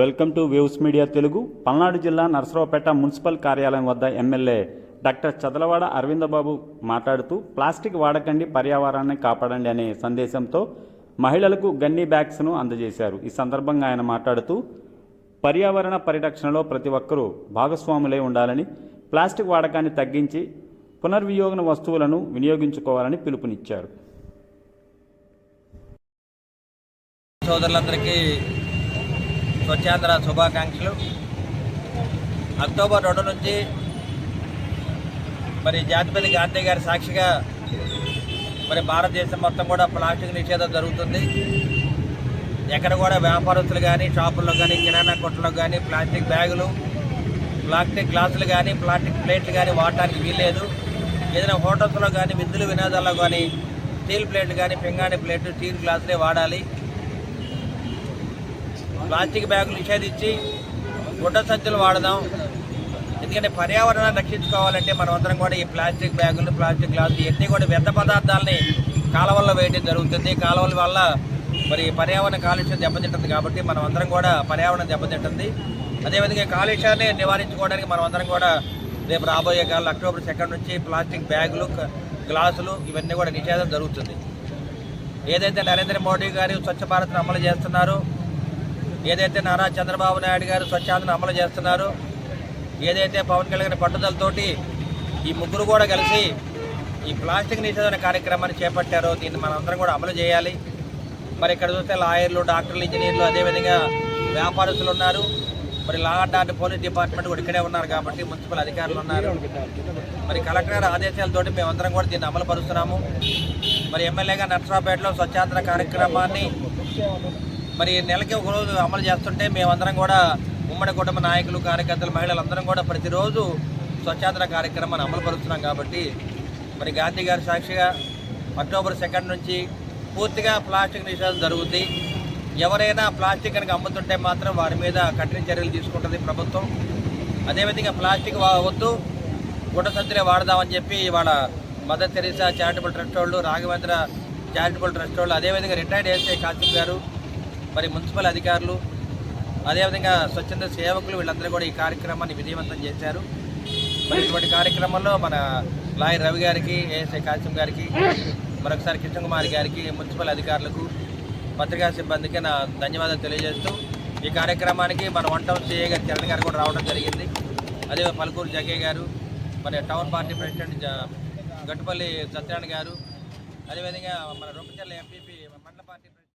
Welcome to waves media Telugu. Palnadu జిల్లా Narasaraopet municipal కార్యాలయం వద్ద ఎమ్మెల్యే డాక్టర్ చదలవాడ అరవిందబాబు మాట్లాడుతూ ప్లాస్టిక్ వాడకండి, పర్యావరణాన్ని కాపాడండి అనే సందేశంతో మహిళలకు గన్నీ బ్యాగ్స్ను అందజేశారు. ఈ సందర్భంగా ఆయన మాట్లాడుతూ పర్యావరణ పరిరక్షణలో ప్రతి ఒక్కరూ భాగస్వాములై ఉండాలని, ప్లాస్టిక్ వాడకాన్ని తగ్గించి పునర్వినియోగ వస్తువులను వినియోగించుకోవాలని పిలుపునిచ్చారు. సోదరులందరికీ స్వచ్ఛాంధ్ర శుభాకాంక్షలు. అక్టోబర్ 2 నుంచి మరి జాతిపతి గాంధీ గారి సాక్షిగా మరి భారతదేశం మొత్తం కూడా ప్లాస్టిక్ నిషేధం జరుగుతుంది. ఎక్కడ కూడా వ్యాపారస్తులు కానీ, షాపుల్లో కానీ, కిరాణా కొట్టులో కానీ ప్లాస్టిక్ బ్యాగులు, ప్లాస్టిక్ గ్లాసులు కానీ, ప్లాస్టిక్ ప్లేట్లు కానీ వాడటానికి వీల్లేదు. ఏదైనా హోటల్స్లో కానీ, విందులు వినోదాల్లో కానీ స్టీల్ ప్లేట్లు కానీ, పింగాణి ప్లేట్లు, స్టీల్ గ్లాసులే వాడాలి. ప్లాస్టిక్ బ్యాగులు నిషేధించి గుడ్డ సంచులు వాడదాం. ఎందుకంటే పర్యావరణాన్ని రక్షించుకోవాలంటే మనం అందరం కూడా ఈ ప్లాస్టిక్ బ్యాగులు, ప్లాస్టిక్ గ్లాసులు ఇవన్నీ కూడా వ్యర్థ పదార్థాలని కాలువల్లో వేయడం జరుగుతుంది. కాలువల వల్ల మరి పర్యావరణ కాలుష్యం దెబ్బతింటుంది. కాబట్టి మనం అందరం కూడా పర్యావరణం దెబ్బతింటుంది. అదేవిధంగా కాలుష్యాన్ని నివారించుకోవడానికి మనం అందరం కూడా రేపు రాబోయే కాలంలో అక్టోబర్ 2 నుంచి ప్లాస్టిక్ బ్యాగులు, గ్లాసులు ఇవన్నీ కూడా నిషేధం జరుగుతుంది. ఏదైతే నరేంద్ర మోడీ గారు స్వచ్ఛ భారత్ను అమలు చేస్తున్నారో, ఏదైతే నారా చంద్రబాబు నాయుడు గారు స్వచ్ఛాంధ్రను అమలు చేస్తున్నారు, ఏదైతే పవన్ కళ్యాణ్ పట్టుదలతోటి ఈ ముగ్గురు కూడా కలిసి ఈ ప్లాస్టిక్ నిషేధన కార్యక్రమాన్ని చేపట్టారో దీన్ని మనం అందరం కూడా అమలు చేయాలి. మరి ఇక్కడ చూస్తే లాయర్లు, డాక్టర్లు, ఇంజనీర్లు, అదేవిధంగా వ్యాపారస్తులు ఉన్నారు. మరి law and order police department కూడా ఇక్కడే ఉన్నారు. కాబట్టి మున్సిపల్ అధికారులు ఉన్నారు. మరి కలెక్టర్ ఆదేశాలతోటి మేమందరం కూడా దీన్ని అమలు పరుస్తున్నాము. మరి ఎమ్మెల్యేగా నరసరావుపేటలో స్వచ్ఛాంధ్ర కార్యక్రమాన్ని మరి నెలకి ఒక రోజు అమలు చేస్తుంటే మేమందరం కూడా ఉమ్మడి కుటుంబ నాయకులు, కార్యకర్తలు, మహిళలందరం కూడా ప్రతిరోజు స్వచ్ఛాంధ్ర కార్యక్రమాన్ని అమలు పరుస్తున్నాం. కాబట్టి మరి గాంధీ గారి సాక్షిగా అక్టోబర్ 2 నుంచి పూర్తిగా ప్లాస్టిక్ నిషేధం జరుగుతుంది. ఎవరైనా ప్లాస్టిక్ కనుక అమ్ముతుంటే మాత్రం వారి మీద కఠిన చర్యలు తీసుకుంటుంది ప్రభుత్వం. అదేవిధంగా ప్లాస్టిక్ వద్దు, గుడ్డ సంచులే వాడదామని చెప్పి ఇవాళ మదర్ తెరీసా చారిటబుల్ ట్రస్ట్ వాళ్ళు, రాఘవేంద్ర చారిటబుల్ ట్రస్ట్ వాళ్ళు, అదేవిధంగా రిటైర్డ్ ఎస్ఐ కాసిం గారు, మరి మున్సిపల్ అధికారులు, అదేవిధంగా స్వచ్ఛంద సేవకులు వీళ్ళందరూ కూడా ఈ కార్యక్రమాన్ని విజయవంతం చేశారు. మరి ఇటువంటి కార్యక్రమంలో మన లాయర్ రవి గారికి, ఏఎస్ఐ కాసిం గారికి, మరొకసారి కృష్ణ కుమార్ గారికి, మున్సిపల్ అధికారులకు, పత్రికా సిబ్బందికి నా ధన్యవాదాలు తెలియజేస్తూ ఈ కార్యక్రమానికి మన వన్ టౌన్ సిఐ గారు చరణ్ గారు కూడా రావడం జరిగింది. అదే పలుకూరు జగ్గయ్య గారు, మన town party president Gattupalli Satyanarayana గారు, అదేవిధంగా మన రొంపిచెర్ల ఎంపీపీ మండల పార్టీ